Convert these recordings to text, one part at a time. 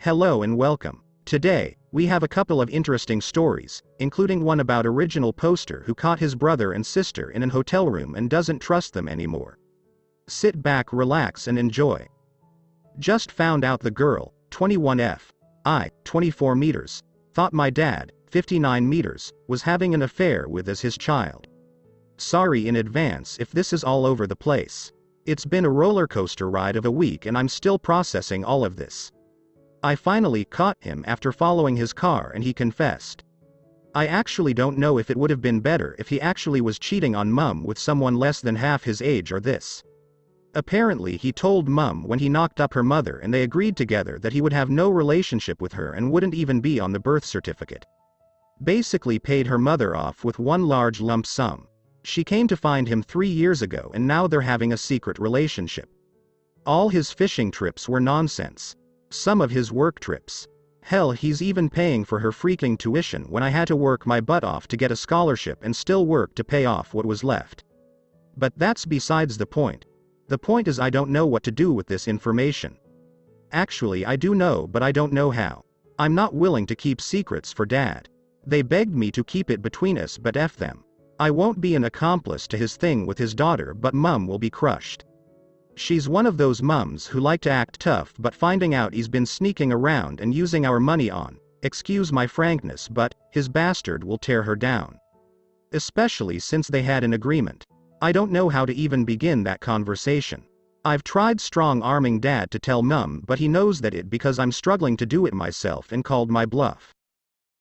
Hello and welcome. Today, we have a couple of interesting stories, including one about original poster who caught his brother and sister in an hotel room and doesn't trust them anymore. Sit back, relax and enjoy. Just found out the girl, 21F, I, 24 meters, thought my dad, 59 meters, was having an affair with as his child. Sorry in advance if this is all over the place. It's been a roller coaster ride of a week and I'm still processing all of this. I finally caught him after following his car and he confessed. I actually don't know if it would have been better if he actually was cheating on mum with someone less than half his age or this. Apparently he told mum when he knocked up her mother and they agreed together that he would have no relationship with her and wouldn't even be on the birth certificate. Basically paid her mother off with one large lump sum. She came to find him 3 years ago and now they're having a secret relationship. All his fishing trips were nonsense. Some of his work trips. Hell, he's even paying for her freaking tuition when I had to work my butt off to get a scholarship and still work to pay off what was left. But that's besides the point. The point is I don't know what to do with this information. Actually I do know, but I don't know how. I'm not willing to keep secrets for dad. They begged me to keep it between us, but F them. I won't be an accomplice to his thing with his daughter, but mum will be crushed. She's one of those mums who like to act tough, but finding out he's been sneaking around and using our money on, excuse my frankness, but his bastard will tear her down. Especially since they had an agreement. I don't know how to even begin that conversation. I've tried strong-arming dad to tell mum, but he knows that it because I'm struggling to do it myself and called my bluff.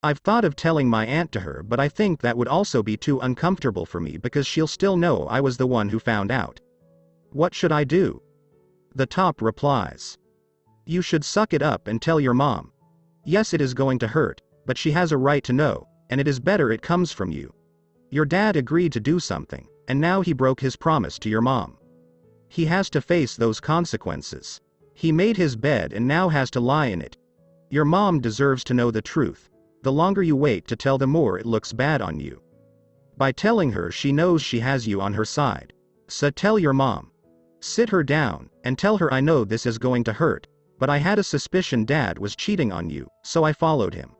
I've thought of telling my aunt to her, but I think that would also be too uncomfortable for me because she'll still know I was the one who found out. What should I do? The top replies. You should suck it up and tell your mom. Yes, it is going to hurt, but she has a right to know, and it is better it comes from you. Your dad agreed to do something, and now he broke his promise to your mom. He has to face those consequences. He made his bed and now has to lie in it. Your mom deserves to know the truth. The longer you wait to tell, the more it looks bad on you. By telling her, she knows she has you on her side. So tell your mom. Sit her down, and tell her I know this is going to hurt, but I had a suspicion dad was cheating on you, so I followed him.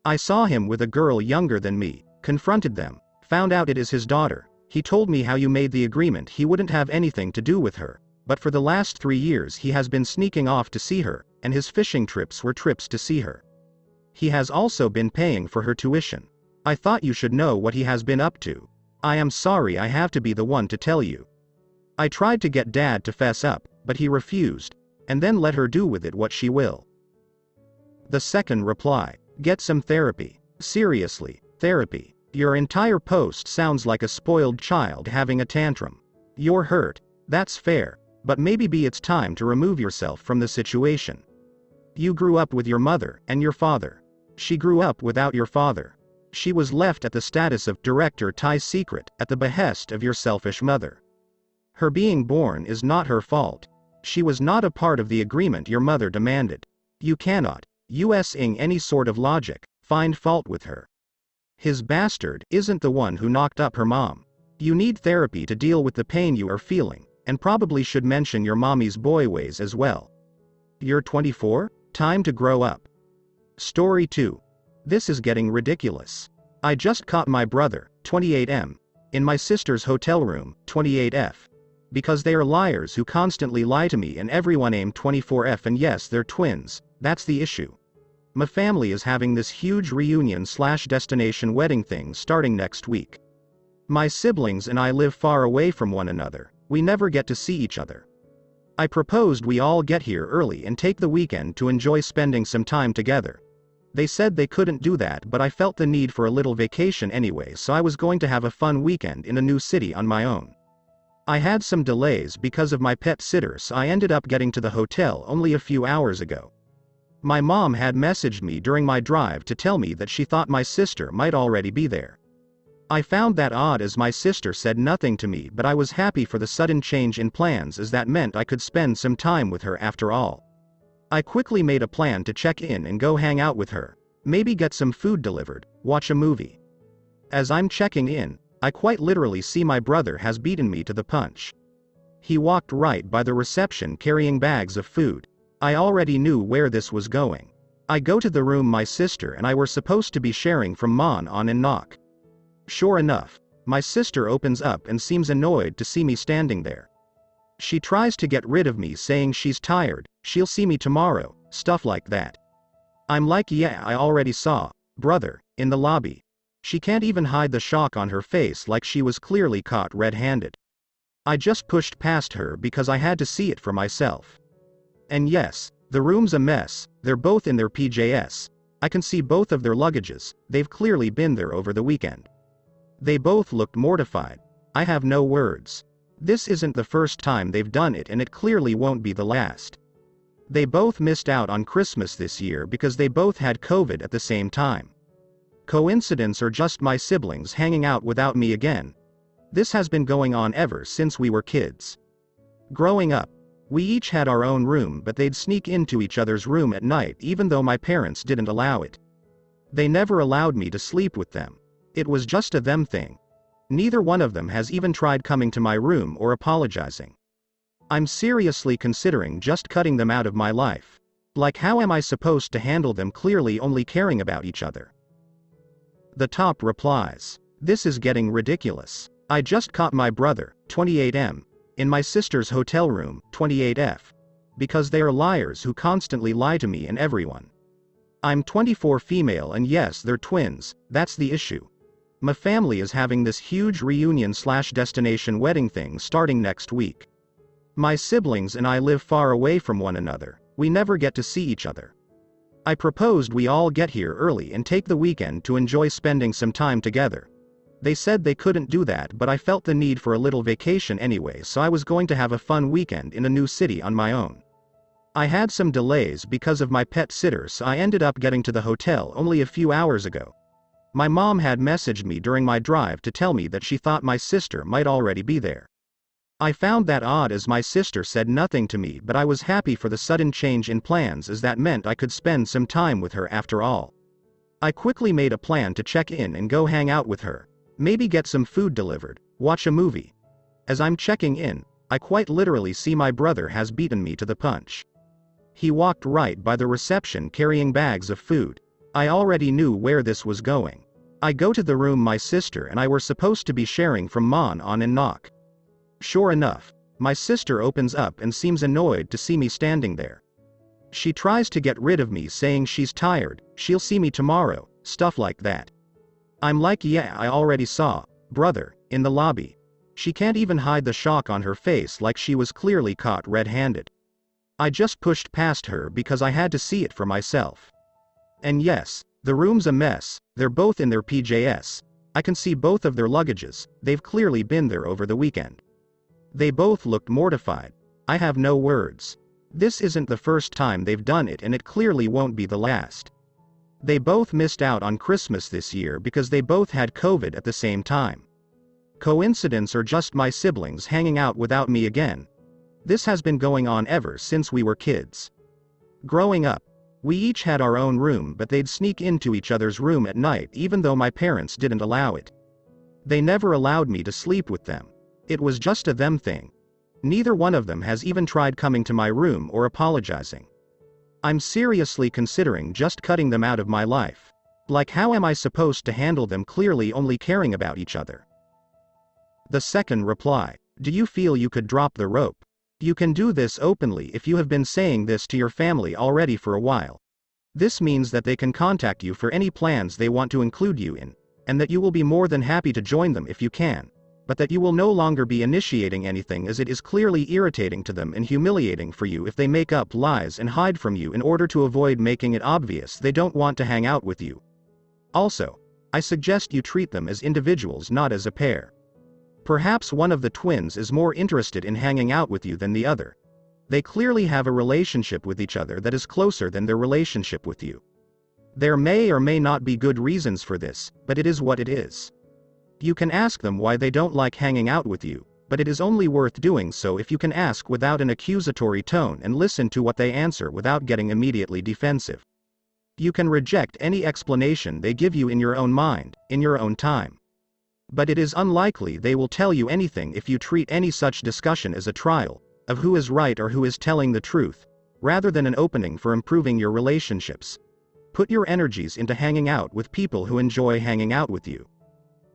I saw him with a girl younger than me, confronted them, found out it is his daughter. He told me how you made the agreement he wouldn't have anything to do with her, but for the last 3 years he has been sneaking off to see her, and his fishing trips were trips to see her. He has also been paying for her tuition. I thought you should know what he has been up to. I am sorry I have to be the one to tell you. I tried to get dad to fess up, but he refused, and then let her do with it what she will. The second reply. Get some therapy. Seriously, therapy. Your entire post sounds like a spoiled child having a tantrum. You're hurt. That's fair, but maybe it's time to remove yourself from the situation. You grew up with your mother and your father. She grew up without your father. She was left at the status of director tie secret at the behest of your selfish mother. Her being born is not her fault. She was not a part of the agreement your mother demanded. You cannot, using any sort of logic, find fault with her. His bastard isn't the one who knocked up her mom. You need therapy to deal with the pain you are feeling, and probably should mention your mommy's boy ways as well. You're 24? Time to grow up. Story 2. This is getting ridiculous. I just caught my brother, 28M, in my sister's hotel room, 28F. Because they are liars who constantly lie to me, and everyone aim 24F, and yes, they're twins, that's the issue. My family is having this huge reunion/destination wedding thing starting next week. My siblings and I live far away from one another, we never get to see each other. I proposed we all get here early and take the weekend to enjoy spending some time together. They said they couldn't do that, but I felt the need for a little vacation anyway, so I was going to have a fun weekend in a new city on my own. I had some delays because of my pet sitter, so I ended up getting to the hotel only a few hours ago. My mom had messaged me during my drive to tell me that she thought my sister might already be there. I found that odd as my sister said nothing to me, but I was happy for the sudden change in plans as that meant I could spend some time with her after all. I quickly made a plan to check in and go hang out with her, maybe get some food delivered, watch a movie. As I'm checking in, I quite literally see my brother has beaten me to the punch. He walked right by the reception carrying bags of food. I already knew where this was going. I go to the room my sister and I were supposed to be sharing from Mon on and knock. Sure enough, my sister opens up and seems annoyed to see me standing there. She tries to get rid of me saying she's tired, she'll see me tomorrow, stuff like that. I'm like, yeah, I already saw, brother, in the lobby. She can't even hide the shock on her face like she was clearly caught red-handed. I just pushed past her because I had to see it for myself. And yes, the room's a mess, they're both in their PJs. I can see both of their luggages, they've clearly been there over the weekend. They both looked mortified. I have no words. This isn't the first time they've done it and it clearly won't be the last. They both missed out on Christmas this year because they both had COVID at the same time. Coincidence or just my siblings hanging out without me again? This has been going on ever since we were kids. Growing up, we each had our own room but they'd sneak into each other's room at night even though my parents didn't allow it. They never allowed me to sleep with them. It was just a them thing. Neither one of them has even tried coming to my room or apologizing. I'm seriously considering just cutting them out of my life. Like, how am I supposed to handle them clearly only caring about each other? The top replies, this is getting ridiculous. I just caught my brother, 28M, in my sister's hotel room, 28F. Because they are liars who constantly lie to me and everyone. I'm 24 female and yes, they're twins, that's the issue. My family is having this huge reunion/destination wedding thing starting next week. My siblings and I live far away from one another, we never get to see each other. I proposed we all get here early and take the weekend to enjoy spending some time together. They said they couldn't do that but I felt the need for a little vacation anyway so I was going to have a fun weekend in a new city on my own. I had some delays because of my pet sitter so I ended up getting to the hotel only a few hours ago. My mom had messaged me during my drive to tell me that she thought my sister might already be there. I found that odd as my sister said nothing to me but I was happy for the sudden change in plans as that meant I could spend some time with her after all. I quickly made a plan to check in and go hang out with her, maybe get some food delivered, watch a movie. As I'm checking in, I quite literally see my brother has beaten me to the punch. He walked right by the reception carrying bags of food. I already knew where this was going. I go to the room my sister and I were supposed to be sharing from Mon on and knock. Sure enough, my sister opens up and seems annoyed to see me standing there. She tries to get rid of me saying she's tired, she'll see me tomorrow, stuff like that. I'm like, yeah, I already saw, brother, in the lobby. She can't even hide the shock on her face like she was clearly caught red-handed. I just pushed past her because I had to see it for myself. And yes, the room's a mess, they're both in their PJs. I can see both of their luggages, they've clearly been there over the weekend. They both looked mortified. I have no words. This isn't the first time they've done it and it clearly won't be the last. They both missed out on Christmas this year because they both had COVID at the same time. Coincidence or just my siblings hanging out without me again? This has been going on ever since we were kids. Growing up, we each had our own room but they'd sneak into each other's room at night even though my parents didn't allow it. They never allowed me to sleep with them. It was just a them thing. Neither one of them has even tried coming to my room or apologizing. I'm seriously considering just cutting them out of my life. Like, how am I supposed to handle them clearly only caring about each other? The second reply, do you feel you could drop the rope? You can do this openly if you have been saying this to your family already for a while. This means that they can contact you for any plans they want to include you in, and that you will be more than happy to join them if you can. But that you will no longer be initiating anything as it is clearly irritating to them and humiliating for you if they make up lies and hide from you in order to avoid making it obvious they don't want to hang out with you. Also, I suggest you treat them as individuals, not as a pair. Perhaps one of the twins is more interested in hanging out with you than the other. They clearly have a relationship with each other that is closer than their relationship with you. There may or may not be good reasons for this, but it is what it is. You can ask them why they don't like hanging out with you, but it is only worth doing so if you can ask without an accusatory tone and listen to what they answer without getting immediately defensive. You can reject any explanation they give you in your own mind, in your own time. But it is unlikely they will tell you anything if you treat any such discussion as a trial of who is right or who is telling the truth. rather than an opening for improving your relationships. Put your energies into hanging out with people who enjoy hanging out with you.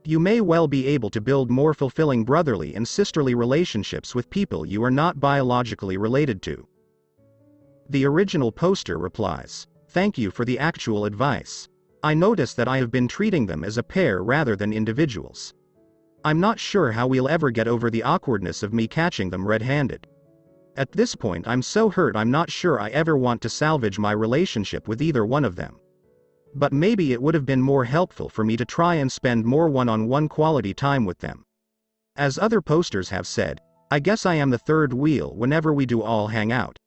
You may well be able to build more fulfilling brotherly and sisterly relationships with people you are not biologically related to. The original poster replies, "Thank you for the actual advice. I notice that I have been treating them as a pair rather than individuals. I'm not sure how we'll ever get over the awkwardness of me catching them red-handed. At this point I'm so hurt I'm not sure I ever want to salvage my relationship with either one of them. But maybe it would have been more helpful for me to try and spend more one-on-one quality time with them. As other posters have said, I guess I am the third wheel whenever we do all hang out."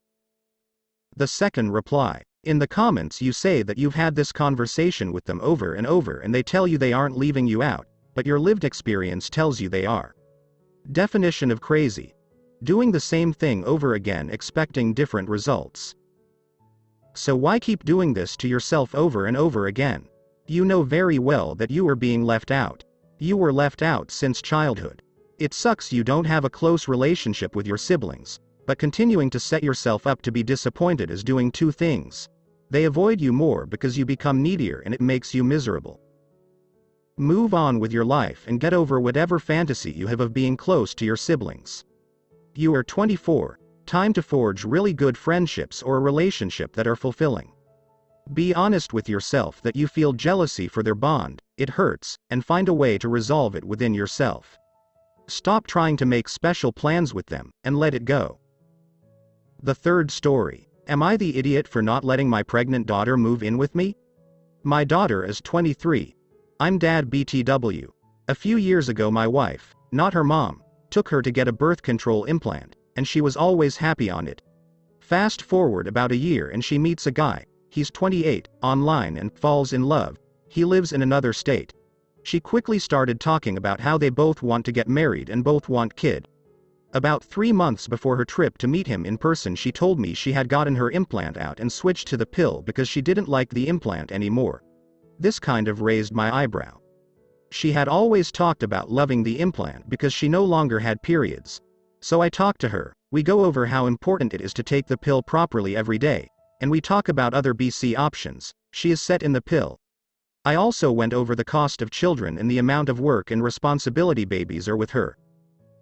The second reply. In the comments you say that you've had this conversation with them over and over and they tell you they aren't leaving you out, but your lived experience tells you they are. Definition of crazy. Doing the same thing over again expecting different results. So why keep doing this to yourself over and over again? You know very well that you are being left out. You were left out since childhood. It sucks you don't have a close relationship with your siblings, but continuing to set yourself up to be disappointed is doing two things. They avoid you more because you become needier and it makes you miserable. Move on with your life and get over whatever fantasy you have of being close to your siblings. You are 24. Time to forge really good friendships or a relationship that are fulfilling. Be honest with yourself that you feel jealousy for their bond, it hurts, and find a way to resolve it within yourself. Stop trying to make special plans with them, and let it go. The third story. Am I the idiot for not letting my pregnant daughter move in with me? My daughter is 23. I'm dad BTW. A few years ago my wife, not her mom, took her to get a birth control implant, and she was always happy on it. Fast forward about a year and she meets a guy, he's 28, online and falls in love. He lives in another state. She quickly started talking about how they both want to get married and both want kid. About 3 months before her trip to meet him in person she told me she had gotten her implant out and switched to the pill because she didn't like the implant anymore. This kind of raised my eyebrow. She had always talked about loving the implant because she no longer had periods. So I talked to her, we go over how important it is to take the pill properly every day, and we talk about other BC options. She is set in the pill. I also went over the cost of children and the amount of work and responsibility babies are with her.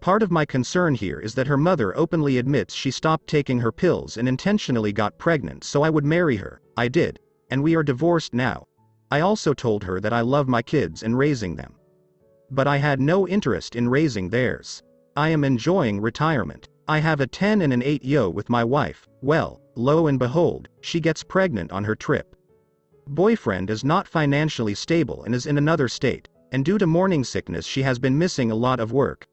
Part of my concern here is that her mother openly admits she stopped taking her pills and intentionally got pregnant so I would marry her. I did, and we are divorced now. I also told her that I love my kids and raising them. But I had no interest in raising theirs. I am enjoying retirement. I have a 10 and an 8 with my wife. Well, lo and behold, she gets pregnant on her trip. Boyfriend is not financially stable and is in another state, and due to morning sickness she has been missing a lot of work.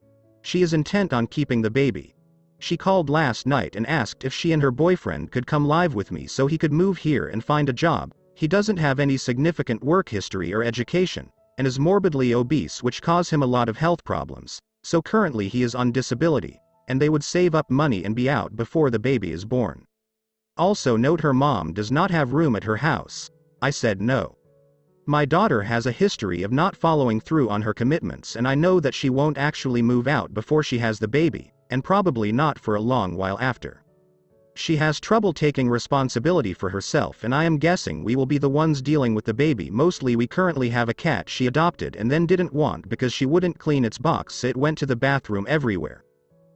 She is intent on keeping the baby. She called last night and asked if she and her boyfriend could come live with me so he could move here and find a job. He doesn't have any significant work history or education, and is morbidly obese which cause him a lot of health problems, so currently he is on disability, and they would save up money and be out before the baby is born. Also note her mom does not have room at her house. I said no. My daughter has a history of not following through on her commitments and I know that she won't actually move out before she has the baby, and probably not for a long while after. She has trouble taking responsibility for herself and I am guessing we will be the ones dealing with the baby. Mostly we currently have a cat she adopted and then didn't want because she wouldn't clean its box so it went to the bathroom everywhere.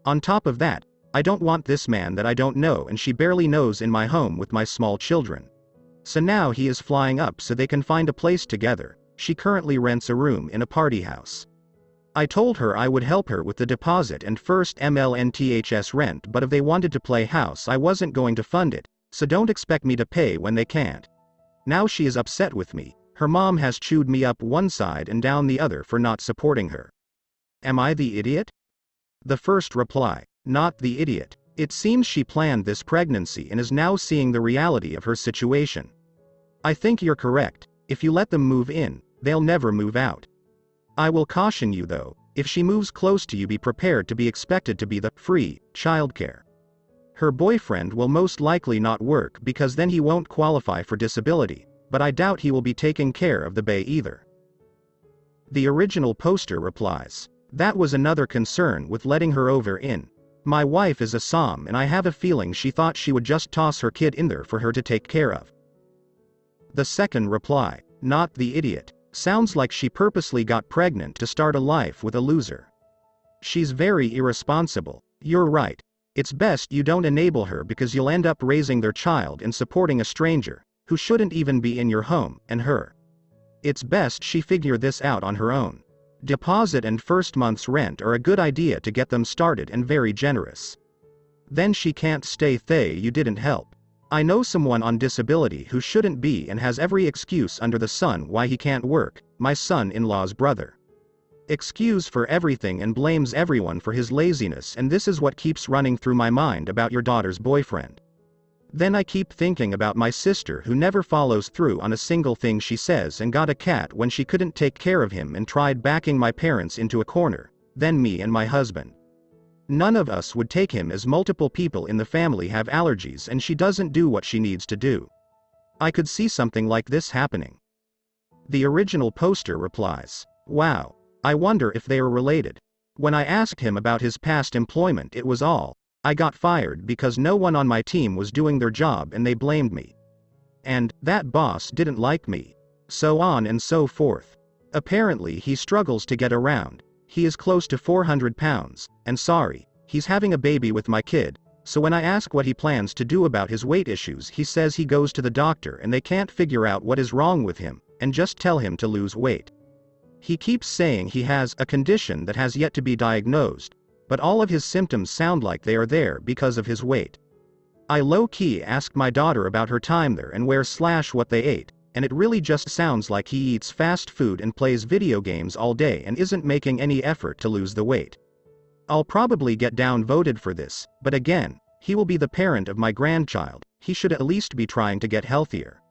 On top of that, I don't want this man that I don't know and she barely knows in my home with my small children. So now he is flying up so they can find a place together. She currently rents a room in a party house. I told her I would help her with the deposit and first MLNTHS rent, but if they wanted to play house I wasn't going to fund it, so don't expect me to pay when they can't. Now she is upset with me. Her mom has chewed me up one side and down the other for not supporting her. Am I the idiot? The first reply. Not the idiot. It seems she planned this pregnancy and is now seeing the reality of her situation. I think you're correct. If you let them move in, they'll never move out. I will caution you though, if she moves close to you be prepared to be expected to be the free childcare. Her boyfriend will most likely not work because then he won't qualify for disability, but I doubt he will be taking care of the bae either. The original poster replies. That was another concern with letting her over in. My wife is a som and I have a feeling she thought she would just toss her kid in there for her to take care of. The second reply. Not the idiot. Sounds like she purposely got pregnant to start a life with a loser. She's very irresponsible. You're right. It's best you don't enable her because you'll end up raising their child and supporting a stranger, who shouldn't even be in your home, and her. It's best she figure this out on her own. Deposit and first month's rent are a good idea to get them started and very generous. Then she can't stay. You didn't help. I know someone on disability who shouldn't be and has every excuse under the sun why he can't work, my son-in-law's brother. Excuse for everything and blames everyone for his laziness, and this is what keeps running through my mind about your daughter's boyfriend. Then I keep thinking about my sister who never follows through on a single thing she says and got a cat when she couldn't take care of him and tried backing my parents into a corner, then me and my husband. None of us would take him as multiple people in the family have allergies and she doesn't do what she needs to do. I could see something like this happening. The original poster replies, wow, I wonder if they are related. When I asked him about his past employment it was all, I got fired because no one on my team was doing their job and they blamed me. And, that boss didn't like me. So on and so forth. Apparently he struggles to get around. He is close to 400 pounds, and sorry, he's having a baby with my kid, so when I ask what he plans to do about his weight issues he says he goes to the doctor and they can't figure out what is wrong with him, and just tell him to lose weight. He keeps saying he has a condition that has yet to be diagnosed, but all of his symptoms sound like they are there because of his weight. I low-key asked my daughter about her time there and what they ate, and it really just sounds like he eats fast food and plays video games all day and isn't making any effort to lose the weight. I'll probably get downvoted for this, but again, he will be the parent of my grandchild, he should at least be trying to get healthier.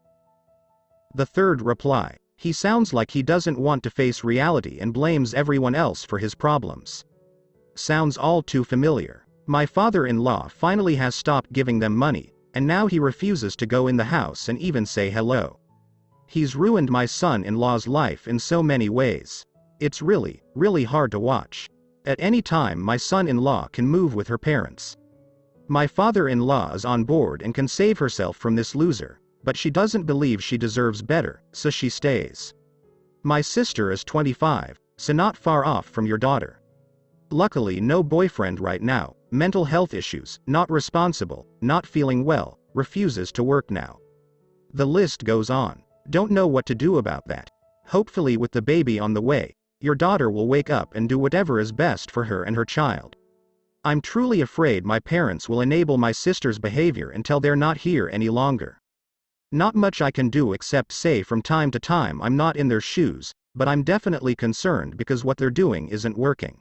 The third reply. He sounds like he doesn't want to face reality and blames everyone else for his problems. Sounds all too familiar. My father-in-law finally has stopped giving them money, and now he refuses to go in the house and even say hello. He's ruined my son-in-law's life in so many ways. It's really, really hard to watch. At any time my son-in-law can move with her parents. My father-in-law is on board and can save herself from this loser, but she doesn't believe she deserves better, so she stays. My sister is 25, so not far off from your daughter. Luckily no boyfriend right now, mental health issues, not responsible, not feeling well, refuses to work now. The list goes on. Don't know what to do about that. Hopefully with the baby on the way, your daughter will wake up and do whatever is best for her and her child. I'm truly afraid my parents will enable my sister's behavior until they're not here any longer. Not much I can do except say from time to time I'm not in their shoes, but I'm definitely concerned because what they're doing isn't working.